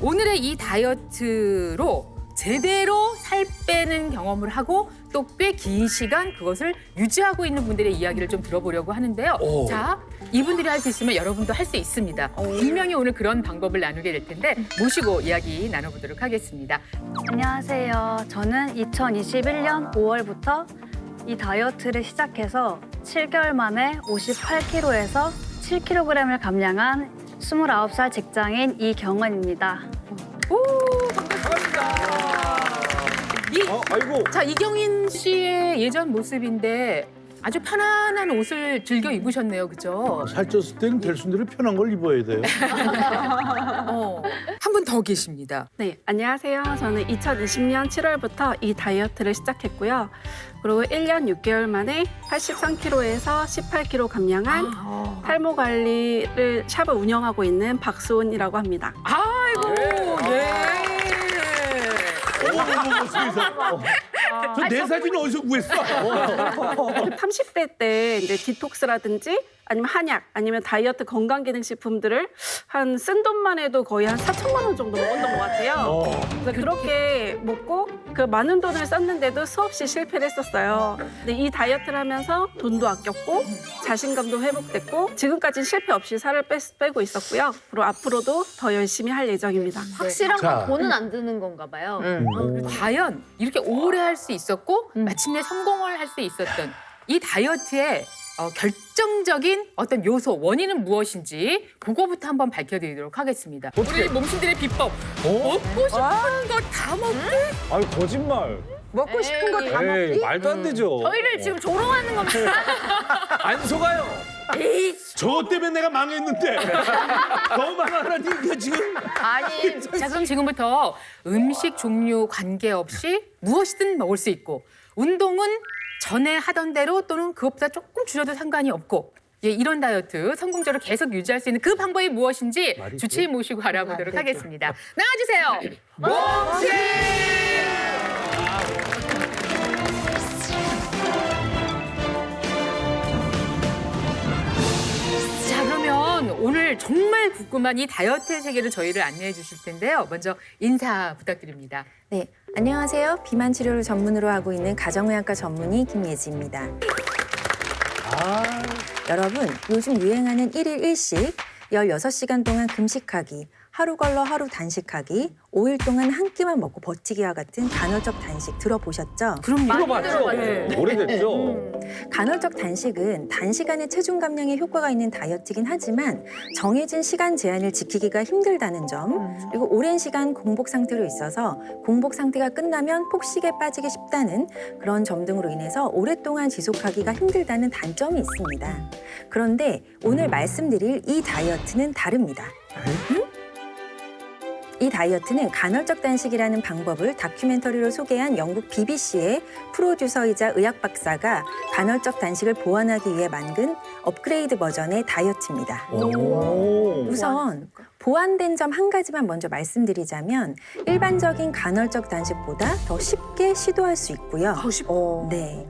오늘의 이 다이어트로 제대로 살 빼는 경험을 하고 또 꽤 긴 시간 그것을 유지하고 있는 분들의 이야기를 좀 들어보려고 하는데요. 자, 이분들이 할 수 있으면 여러분도 할 수 있습니다. 분명히 오늘 그런 방법을 나누게 될 텐데 모시고 이야기 나눠보도록 하겠습니다. 안녕하세요. 저는 2021년 5월부터 이 다이어트를 시작해서 7개월 만에 58kg에서 7kg을 감량한 29살 직장인 이경은입니다. 오, 반갑습니다. 아이고. 자, 이경인 씨의 예전 모습인데 아주 편안한 옷을 즐겨 입으셨네요, 그죠? 살쪘을 때는 될 순대로 편한 걸 입어야 돼요. 한 분 더 계십니다. 네, 안녕하세요. 저는 2020년 7월부터 이 다이어트를 시작했고요. 그리고 1년 6개월 만에 83kg에서 18kg 감량한 탈모 관리를 샵을 운영하고 있는 박수은이라고 합니다. 아이고, 예. 저내 사진 어디서 구했어? 30대 때 이제 디톡스라든지 아니면 한약 아니면 다이어트 건강기능식품들을 한 쓴 돈만 해도 거의 한 4천만 원 정도 먹었던 것 같아요. 그래서 그렇게 먹고 그 많은 돈을 썼는데도 수없이 실패를 했었어요. 근데 이 다이어트를 하면서 돈도 아꼈고 자신감도 회복됐고 지금까지는 실패 없이 살을 빼고 있었고요. 그리고 앞으로도 더 열심히 할 예정입니다. 확실한 자. 건 돈은 안 드는 건가 봐요. 과연 이렇게 오래 할 수 있었고 마침내 성공을 할 수 있었던 이 다이어트의 결정적인 어떤 요소, 원인은 무엇인지 그거부터 한번 밝혀드리도록 하겠습니다. 우리 몸신들의 비법. 먹고 싶은 거 다 먹기? 아유 거짓말. 먹고 싶은 거 다 에이, 먹기? 말도 안 되죠. 저희를 지금 조롱하는 겁니다. 안 속아요. 저 때문에 내가 망했는데. 너무 망하라니 이게 지금. 아니, 자, 그럼 지금부터 음식 종류 관계없이 무엇이든 먹을 수 있고 운동은 전에 하던 대로 또는 그것보다 조금 줄여도 상관이 없고 예, 이런 다이어트 성공적으로 계속 유지할 수 있는 그 방법이 무엇인지 주치의 모시고 알아보도록 하겠습니다. 나와주세요. 몸치! 자, 그러면 오늘 정말 궁금한 이 다이어트의 세계를 저희를 안내해 주실 텐데요. 먼저 인사 부탁드립니다. 네, 안녕하세요. 비만 치료를 전문으로 하고 있는 가정의학과 전문의 김예지입니다. 여러분, 요즘 유행하는 1일 1식, 16시간 동안 금식하기, 하루 걸러 하루 단식하기, 5일 동안 한 끼만 먹고 버티기와 같은 간헐적 단식 들어보셨죠? 들어봤죠? 네. 오래됐죠. 간헐적 단식은 단시간에 체중 감량에 효과가 있는 다이어트이긴 하지만 정해진 시간 제한을 지키기가 힘들다는 점, 그리고 오랜 시간 공복 상태로 있어서 공복 상태가 끝나면 폭식에 빠지기 쉽다는 그런 점 등으로 인해서 오랫동안 지속하기가 힘들다는 단점이 있습니다. 그런데 오늘 말씀드릴 이 다이어트는 다릅니다. 이 다이어트는 간헐적 단식이라는 방법을 다큐멘터리로 소개한 영국 BBC의 프로듀서이자 의학 박사가 간헐적 단식을 보완하기 위해 만든 업그레이드 버전의 다이어트입니다. 우선 보완된 점 한 가지만 먼저 말씀드리자면 일반적인 간헐적 단식보다 더 쉽게 시도할 수 있고요. 네.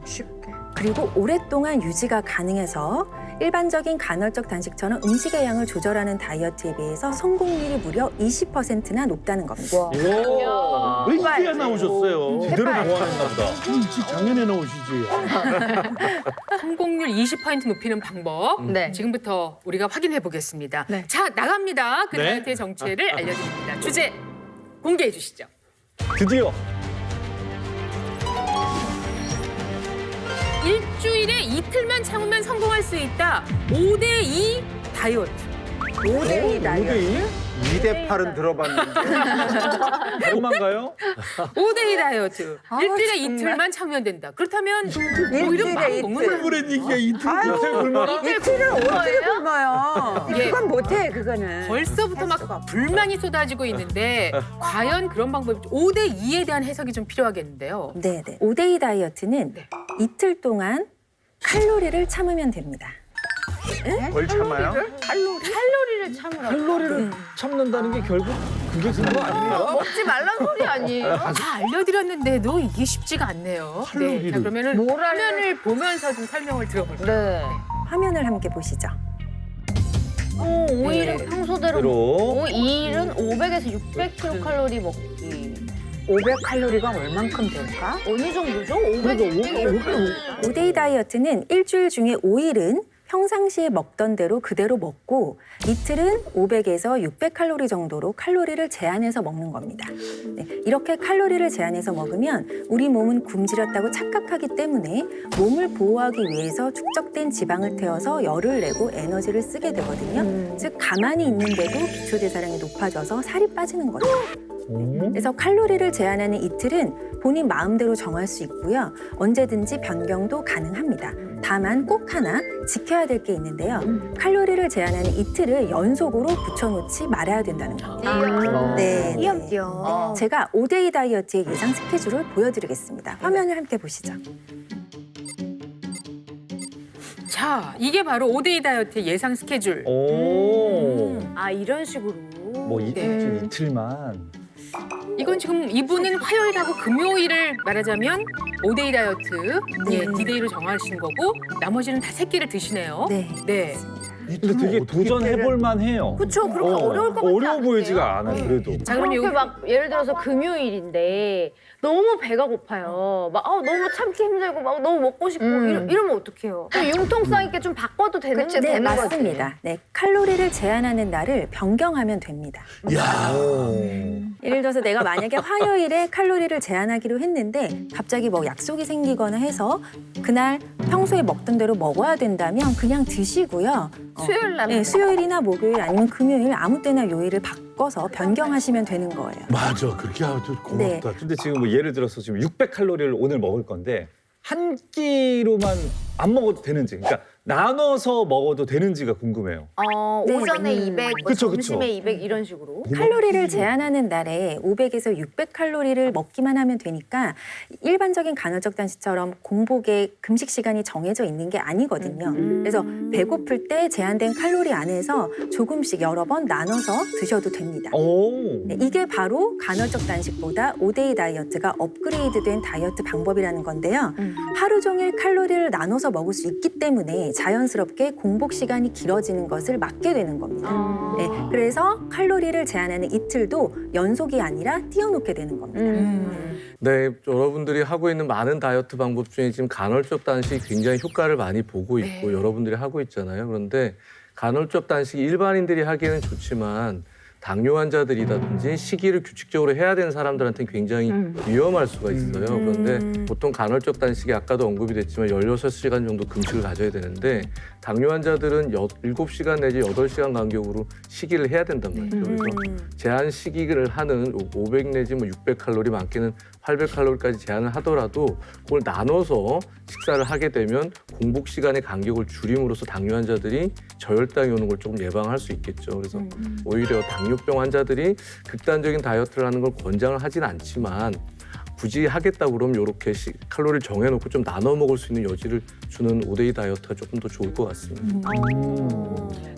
그리고 오랫동안 유지가 가능해서 일반적인 간헐적 단식처럼 음식의 양을 조절하는 다이어트에 비해서 성공률이 무려 20%나 높다는 겁니다. 왜 이제야 나오셨어요? 제대로 보완했나 보다. 일찍 작년에 나오시지. 성공률 20% 높이는 방법 네. 지금부터 우리가 확인해 보겠습니다. 네. 자, 나갑니다. 그 네. 다이어트의 정체를 알려드립니다. 주제 공개해 주시죠. 드디어. 일주일에 이틀만 참으면 성공할 수 있다. 5대2 다이어트. 5대2 다이어트. 2대 8은 들어봤는데. 얼마인가요? 5대2 다이어트. 일주일에 이틀만 참으면 된다. 그렇다면 뭐 이런 막 일주일에 먹는 이틀. 사람 불에니까 이틀. 이틀을 어떻게 굶어요? 예. 그건 못해, 그거는. 벌써부터 할 수가 막 없어. 불만이 쏟아지고 있는데 과연 그런 방법이 5대2에 대한 해석이 좀 필요하겠는데요. 네네. 5대2 다이어트는 이틀 동안 칼로리를 참으면 됩니다. 뭘 참아요? 칼로리를 참으라고. 칼로리를 참는다는 게 결국 그게 그거 아니에요? 먹지 말란 소리 아니에요? 다 알려드렸는데도 이게 쉽지가 않네요. 네, 자, 그러면은 뭘 화면을 보면서 좀 설명을 들어볼게요. 네. 화면을 함께 보시죠. 오일은 평소대로 대로. 먹고 2일은 500에서 600kcal 먹기. 500칼로리가 얼만큼 될까? 어느 정도죠? 500, 600. 5데이 다이어트는 일주일 중에 5일은 평상시에 먹던 대로 그대로 먹고 이틀은 500에서 600칼로리 정도로 칼로리를 제한해서 먹는 겁니다. 네, 이렇게 칼로리를 제한해서 먹으면 우리 몸은 굶주렸다고 착각하기 때문에 몸을 보호하기 위해서 축적된 지방을 태워서 열을 내고 에너지를 쓰게 되거든요. 즉 가만히 있는데도 기초대사량이 높아져서 살이 빠지는 거죠. 그래서 칼로리를 제한하는 이틀은 본인 마음대로 정할 수 있고요. 언제든지 변경도 가능합니다. 다만 꼭 하나 지켜야 될 게 있는데요. 칼로리를 제한하는 이틀을 연속으로 붙여놓지 말아야 된다는 겁니다. 네, 띄엄띄엄. 제가 5데이 다이어트의 예상 스케줄을 보여드리겠습니다. 화면을 함께 보시죠. 자, 이게 바로 5데이 다이어트의 예상 스케줄. 오. 아, 이런 식으로. 뭐 이틀만. 이건 지금 이분은 화요일하고 금요일을 말하자면 5데이 다이어트, 예, D-Day로 정하신 거고 나머지는 다 세 끼를 드시네요. 네. 네. 근데 되게 도전해볼 만해요. 그쵸, 그렇게 어려울 것 같지 어려워 않으세요? 보이지가 않아, 그래도. 자, 그럼 그렇게 여기 막 예를 들어서 금요일인데 너무 배가 고파요. 막 너무 참기 힘들고 막 너무 먹고 싶고 이러면 어떡해요? 또 융통성 있게 좀 바꿔도 되는 네, 되는 거지. 맞습니다. 네, 칼로리를 제한하는 날을 변경하면 됩니다. 야. 예를 들어서 내가 만약에 화요일에 칼로리를 제한하기로 했는데 갑자기 뭐 약속이 생기거나 해서 그날 평소에 먹던 대로 먹어야 된다면 그냥 드시고요. 수요일 날 네, 수요일이나 목요일 아니면 금요일 아무 때나 요일을 바꿔서 변경하시면 되는 거예요. 맞아. 그렇게 아주 고맙다. 근데 지금 뭐 예를 들어서 지금 600칼로리를 오늘 먹을 건데 한 끼로만 안 먹어도 되는지, 그러니까 나눠서 먹어도 되는지가 궁금해요. 네, 오전에 200, 뭐 그쵸, 그쵸. 점심에 200 이런 식으로. 칼로리를 제한하는 날에 500에서 600칼로리를 먹기만 하면 되니까 일반적인 간헐적 단식처럼 공복에 금식 시간이 정해져 있는 게 아니거든요. 그래서 배고플 때 제한된 칼로리 안에서 조금씩 여러 번 나눠서 드셔도 됩니다. 오. 네, 이게 바로 간헐적 단식보다 5데이 다이어트가 업그레이드된 다이어트 방법이라는 건데요. 하루 종일 칼로리를 나눠서 먹을 수 있기 때문에 자연스럽게 공복 시간이 길어지는 것을 막게 되는 겁니다. 네, 그래서 칼로리를 제한하는 이틀도 연속이 아니라 띄워놓게 되는 겁니다. 네, 여러분들이 하고 있는 많은 다이어트 방법 중에 지금 간헐적 단식이 굉장히 효과를 많이 보고 있고 여러분들이 하고 있잖아요. 그런데 간헐적 단식이 일반인들이 하기에는 좋지만 당뇨 환자들이라든지 식이를 규칙적으로 해야 되는 사람들한테는 굉장히 위험할 수가 있어요. 그런데 보통 간헐적 단식이 아까도 언급이 됐지만 16시간 정도 금식을 가져야 되는데 당뇨 환자들은 7시간 내지 8시간 간격으로 식이를 해야 된단 말이죠. 그래서 제한 식이를 하는 500 내지 뭐 600칼로리, 많게는 800칼로리까지 제한을 하더라도 그걸 나눠서 식사를 하게 되면 공복 시간의 간격을 줄임으로써 당뇨 환자들이 저혈당이 오는 걸 조금 예방할 수 있겠죠. 그래서 오히려 당뇨병 환자들이 극단적인 다이어트를 하는 걸 권장을 하지는 않지만 굳이 하겠다고 그러면 이렇게 칼로리를 정해놓고 좀 나눠 먹을 수 있는 여지를 주는 5데이 다이어트가 조금 더 좋을 것 같습니다.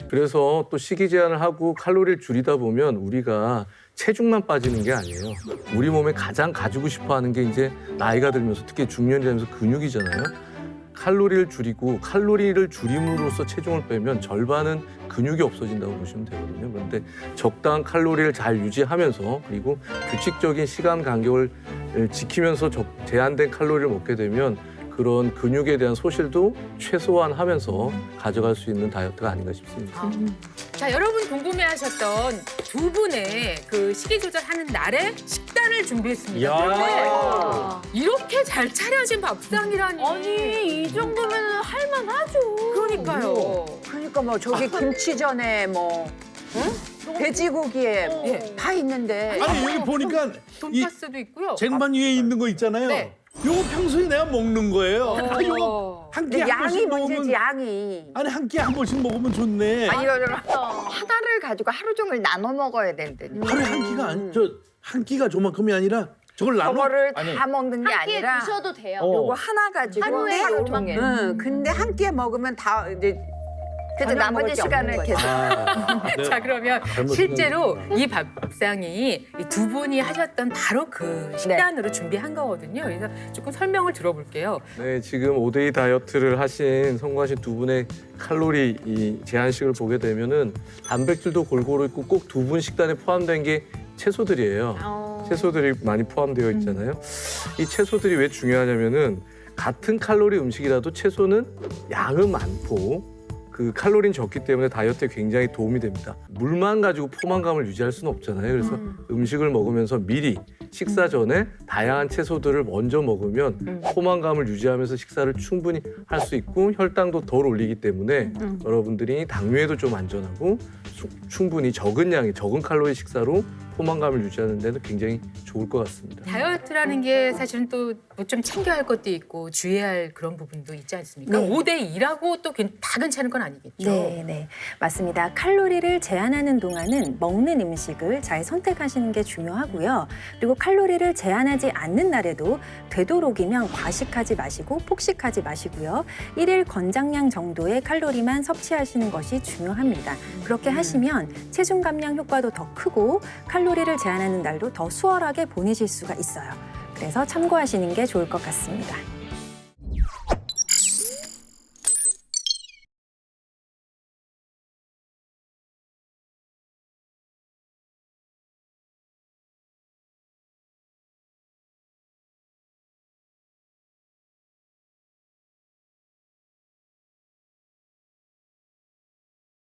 그래서 또 식이 제한을 하고 칼로리를 줄이다 보면 우리가 체중만 빠지는 게 아니에요. 우리 몸에 가장 가지고 싶어 하는 게 이제 나이가 들면서 특히 중년이 되면서 근육이잖아요. 칼로리를 줄이고 칼로리를 줄임으로써 체중을 빼면 절반은 근육이 없어진다고 보시면 되거든요. 그런데 적당한 칼로리를 잘 유지하면서 그리고 규칙적인 시간 간격을 지키면서 제한된 칼로리를 먹게 되면 그런 근육에 대한 소실도 최소화하면서 가져갈 수 있는 다이어트가 아닌가 싶습니다. 자, 여러분 궁금해하셨던 두 분의 그 식이 조절하는 날에 식단을 준비했습니다. 그런데 이렇게 잘 차려진 밥상이라니. 아니, 이 정도면 할만하죠. 그러니까요. 그러니까 뭐 저기 김치전에 뭐 돼지고기에 예. 다 있는데 아니 여기 보니까 이 돈가스도 있고요. 쟁반 위에 있는 거 있잖아요. 네. 요거 평소에 내가 먹는 거예요. 아, 요거 한 끼 근데 한 번씩 양이 먹으면 문제지 양이. 아니 한 끼 한 번씩 먹으면 좋네. 아니 하나를 가지고 하루 종일 나눠 먹어야 된다니. 하루에 한 끼가 아니 한 끼가 저만큼이 아니라 저걸 나눠. 저거를 다 먹는 게 한 끼에 아니라 드셔도 돼요. 요거 하나 가지고 하루에 하루 요만큼. 종일. 근데 한 끼에 먹으면 다 이제 그래서 저녁 나머지 먹을 게 시간을 없는 계속 네. 자, 그러면 잘못 실제로 생각했구나. 이 밥상이 이 두 분이 하셨던 바로 그 식단으로 준비한 거거든요. 그래서 조금 설명을 들어볼게요. 네, 지금 5대2 다이어트를 하신 성공하신 두 분의 칼로리 이 제한식을 보게 되면은 단백질도 골고루 있고 꼭 두 분 식단에 포함된 게 채소들이에요. 채소들이 많이 포함되어 있잖아요. 이 채소들이 왜 중요하냐면은 같은 칼로리 음식이라도 채소는 양은 많고 그 칼로리는 적기 때문에 다이어트에 굉장히 도움이 됩니다. 물만 가지고 포만감을 유지할 수는 없잖아요. 그래서 음식을 먹으면서 미리 식사 전에 다양한 채소들을 먼저 먹으면 포만감을 유지하면서 식사를 충분히 할 수 있고 혈당도 덜 올리기 때문에 여러분들이 당뇨에도 좀 안전하고 충분히 적은 양의 적은 칼로리 식사로 포만감을 유지하는 데는 굉장히 좋을 것 같습니다. 다이어트라는 게 사실은 또 뭐 좀 챙겨야 할 것도 있고 주의해야 할 그런 부분도 있지 않습니까? 네. 5대2라고 또 다 괜찮은 건 아니겠죠? 네, 네, 맞습니다. 칼로리를 제한하는 동안은 먹는 음식을 잘 선택하시는 게 중요하고요. 그리고 칼로리를 제한하지 않는 날에도 되도록이면 과식하지 마시고 폭식하지 마시고요. 1일 권장량 정도의 칼로리만 섭취하시는 것이 중요합니다. 그렇게 하시면 체중 감량 효과도 더 크고 칼로리를 제한하는 날도 더 수월하게 보내실 수가 있어요. 그래서 참고하시는 게 좋을 것 같습니다.